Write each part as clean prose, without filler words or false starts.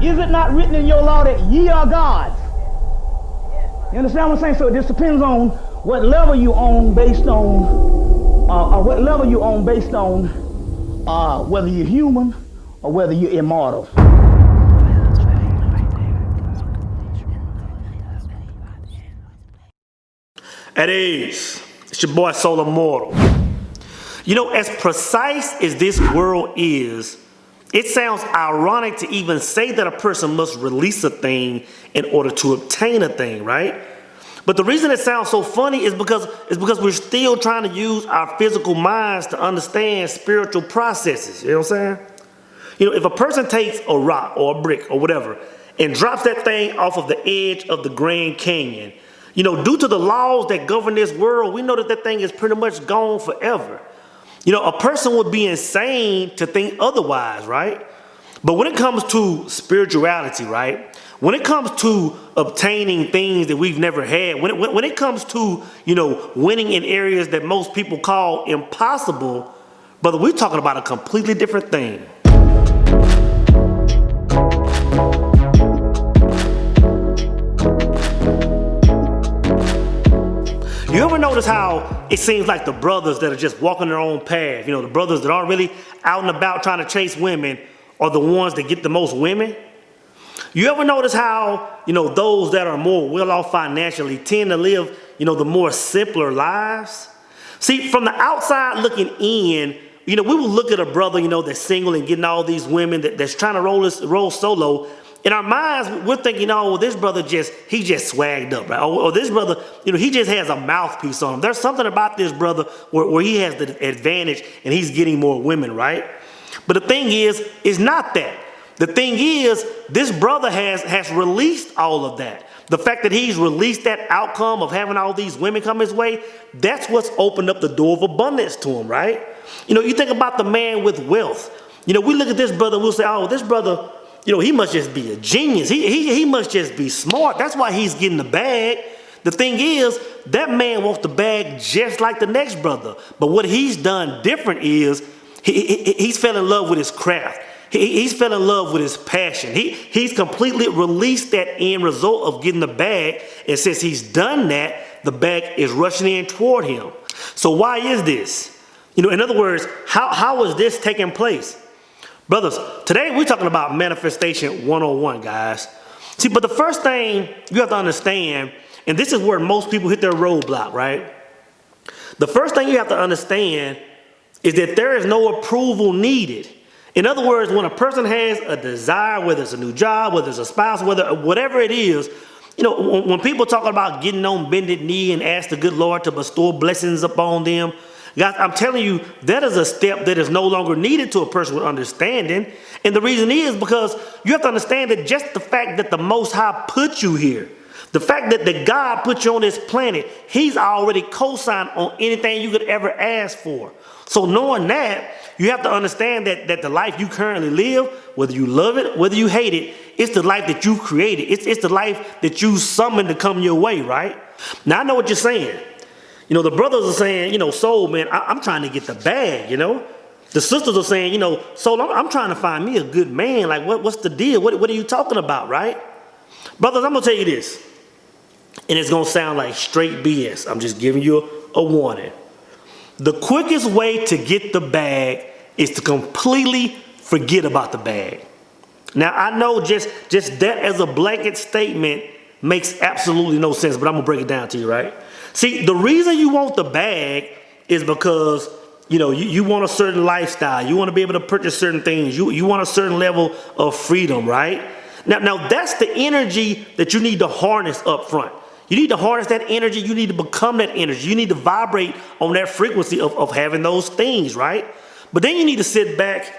Is it not written in your law that ye are gods? You understand what I'm saying? So it just depends on what level you own based on, whether you're human or whether you're immortal. At ease, it's your boy Soul Immortal. You know, as precise as this world is, it sounds ironic to even say that a person must release a thing in order to obtain a thing, right? But the reason it sounds so funny is because we're still trying to use our physical minds to understand spiritual processes. You know what I'm saying? You know, if a person takes a rock or a brick or whatever and drops that thing off of the edge of the Grand Canyon, you know, due to the laws that govern this world, we know that that thing is pretty much gone forever. You know, a person would be insane to think otherwise, right? But when it comes to spirituality, right? When it comes to obtaining things that we've never had, when it comes to, you know, winning in areas that most people call impossible, brother, we're talking about a completely different thing. You ever notice how it seems like the brothers that are just walking their own path, you know, the brothers that aren't really out and about trying to chase women are the ones that get the most women? You ever notice how, you know, those that are more well off financially tend to live, you know, the more simpler lives? See, from the outside looking in, you know, we will look at a brother, you know, that's single and getting all these women that's trying to roll solo. In our minds, we're thinking, oh, well, this brother he just swagged up, right? Or this brother, you know, he just has a mouthpiece on him. There's something about this brother where he has the advantage and he's getting more women, right? But the thing is, it's not that. The thing is, this brother has released all of that. The fact that he's released that outcome of having all these women come his way, that's what's opened up the door of abundance to him, right? You know, you think about the man with wealth. You know, we look at this brother, we'll say, oh, this brother, you know, he must just be a genius. He must just be smart. That's why he's getting the bag. The thing is, that man wants the bag just like the next brother. But what he's done different is he's fell in love with his craft. He's fell in love with his passion. He's completely released that end result of getting the bag. And since he's done that, the bag is rushing in toward him. So why is this? You know, in other words, how is this taking place? Brothers, today we're talking about manifestation 101, guys. See, but the first thing you have to understand, and this is where most people hit their roadblock, right? The first thing you have to understand is that there is no approval needed. In other words, when a person has a desire, whether it's a new job, whether it's a spouse, whatever it is, you know, when people talk about getting on bended knee and ask the good Lord to bestow blessings upon them, guys, I'm telling you, that is a step that is no longer needed to a person with understanding. And the reason is because you have to understand that just the fact that the Most High put you here, the fact that God put you on this planet, he's already co-signed on anything you could ever ask for. So knowing that, you have to understand that the life you currently live, whether you love it, whether you hate it, it's the life that you created. It's the life that you summoned to come your way, right? Now, I know what you're saying. You know, the brothers are saying, you know, Soul, man, I'm trying to get the bag, you know. The sisters are saying, you know, Soul, I'm trying to find me a good man. Like, what's the deal? What are you talking about, right? Brothers, I'm going to tell you this. And it's going to sound like straight BS. I'm just giving you a warning. The quickest way to get the bag is to completely forget about the bag. Now, I know just that as a blanket statement makes absolutely no sense, but I'm going to break it down to you, right? See, the reason you want the bag is because, you know, you want a certain lifestyle. You want to be able to purchase certain things. You want a certain level of freedom, right? Now that's the energy that you need to harness up front. You need to harness that energy. You need to become that energy. You need to vibrate on that frequency of having those things, right? But then you need to sit back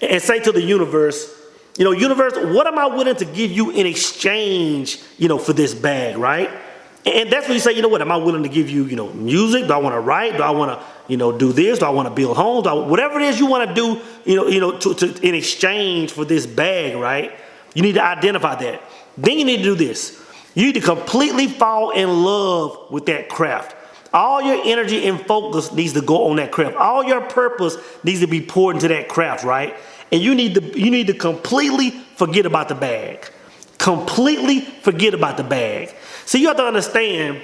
and say to the universe, you know, universe, what am I willing to give you in exchange, you know, for this bag, right? And that's when you say, you know what, am I willing to give you, you know, music? Do I want to write? Do I want to, you know, do this? Do I want to build homes? Whatever it is you want to do, you know, to in exchange for this bag, right? You need to identify that. Then you need to do this. You need to completely fall in love with that craft. All your energy and focus needs to go on that craft. All your purpose needs to be poured into that craft, right? And you need to completely forget about the bag. Completely forget about the bag. See, you have to understand,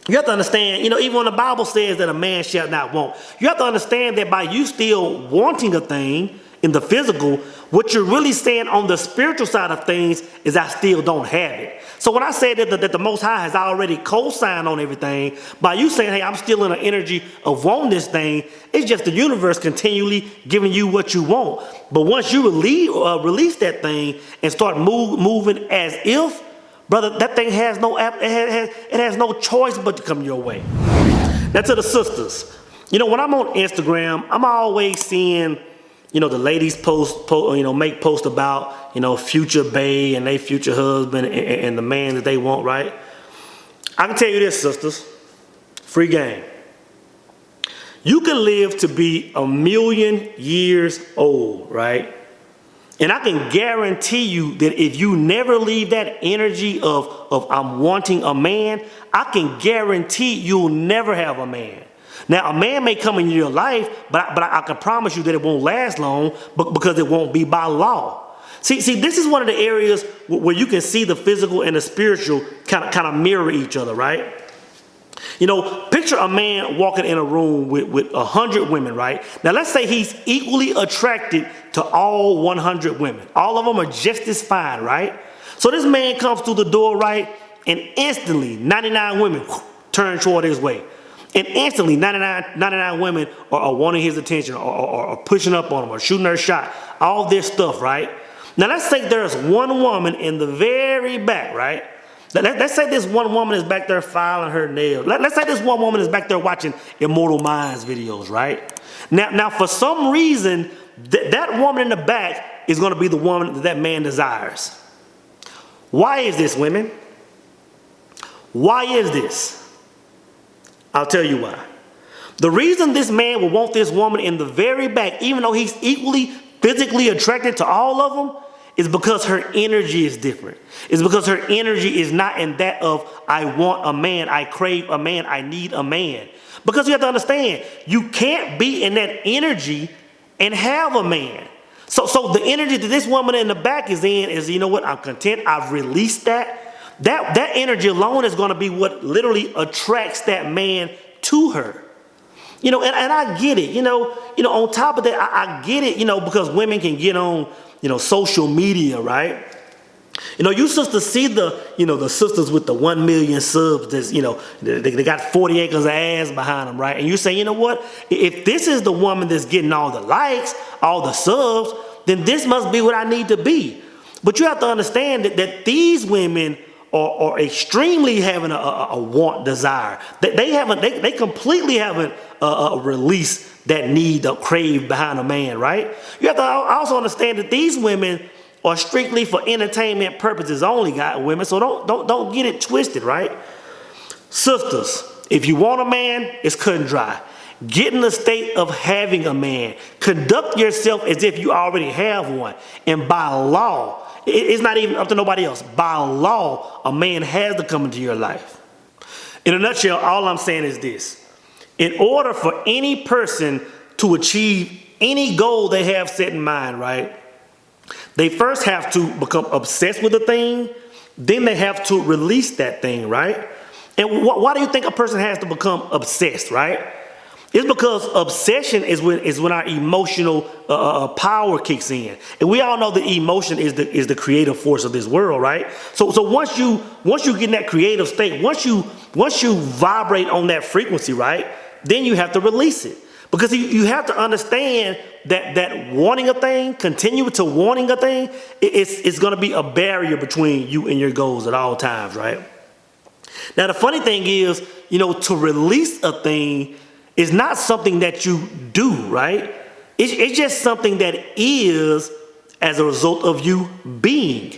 even when the Bible says that a man shall not want, you have to understand that by you still wanting a thing in the physical, what you're really saying on the spiritual side of things is I still don't have it. So when I say that the Most High has already co-signed on everything, by you saying, hey, I'm still in an energy of wanting this thing, it's just the universe continually giving you what you want. But once you release that thing and start moving as if, brother, that thing has no choice but to come your way. Now to the sisters, when I'm on Instagram, I'm always seeing, the ladies make posts about, future bae and they future husband and the man that they want, right? I can tell you this, sisters, free game. You can live to be 1,000,000 years old, right? And I can guarantee you that if you never leave that energy of I'm wanting a man, I can guarantee you'll never have a man. Now, a man may come into your life, but I can promise you that it won't last long because it won't be by law. See, this is one of the areas where you can see the physical and the spiritual kind of mirror each other, right? Picture a man walking in a room with 100 women, right? Now, let's say he's equally attracted to all 100 women. All of them are just as fine, right? So this man comes through the door, right? And instantly, 99 women turn toward his way. And instantly, 99 women are wanting his attention or pushing up on him or shooting her shot. All this stuff, right? Now, let's say there's one woman in the very back, right? Let's say this one woman is back there filing her nails. Let's say this one woman is back there watching Immortal Minds videos, right? Now for some reason, that woman in the back is going to be the woman that man desires. Why is this, women? Why is this? I'll tell you why. The reason this man will want this woman in the very back, even though he's equally physically attracted to all of them, is because her energy is different. It's because her energy is not in that of I want a man, I crave a man, I need a man. Because you have to understand, you can't be in that energy and have a man. So the energy that this woman in the back is in is, you know what, I'm content, I've released that. That energy alone is going to be what literally attracts that man to her. And I get it, on top of that, I get it, because women can get on, social media, right? You sisters see the sisters with the 1 million subs that's, they got 40 acres of ass behind them, right? And you say, you know what? If this is the woman that's getting all the likes, all the subs, then this must be what I need to be. But you have to understand that these women are extremely having a want desire. They completely haven't released that need or crave behind a man, right? You have to also understand that these women are strictly for entertainment purposes only, women. So don't get it twisted, right? Sisters, if you want a man, it's cut and dry. Get in the state of having a man. Conduct yourself as if you already have one. And by law, it's not even up to nobody else. By law, a man has to come into your life. In a nutshell, all I'm saying is this. In order for any person to achieve any goal they have set in mind, right, they first have to become obsessed with the thing, then they have to release that thing, right? And why do you think a person has to become obsessed, right? It's because obsession is when our emotional power kicks in, and we all know that emotion is the creative force of this world, right? So once you get in that creative state, once you vibrate on that frequency, right, then you have to release it, because you have to understand that wanting a thing, continuing to wanting a thing, it's going to be a barrier between you and your goals at all times, right? Now the funny thing is, to release a thing is not something that you do, right? It's just something that is as a result of you being.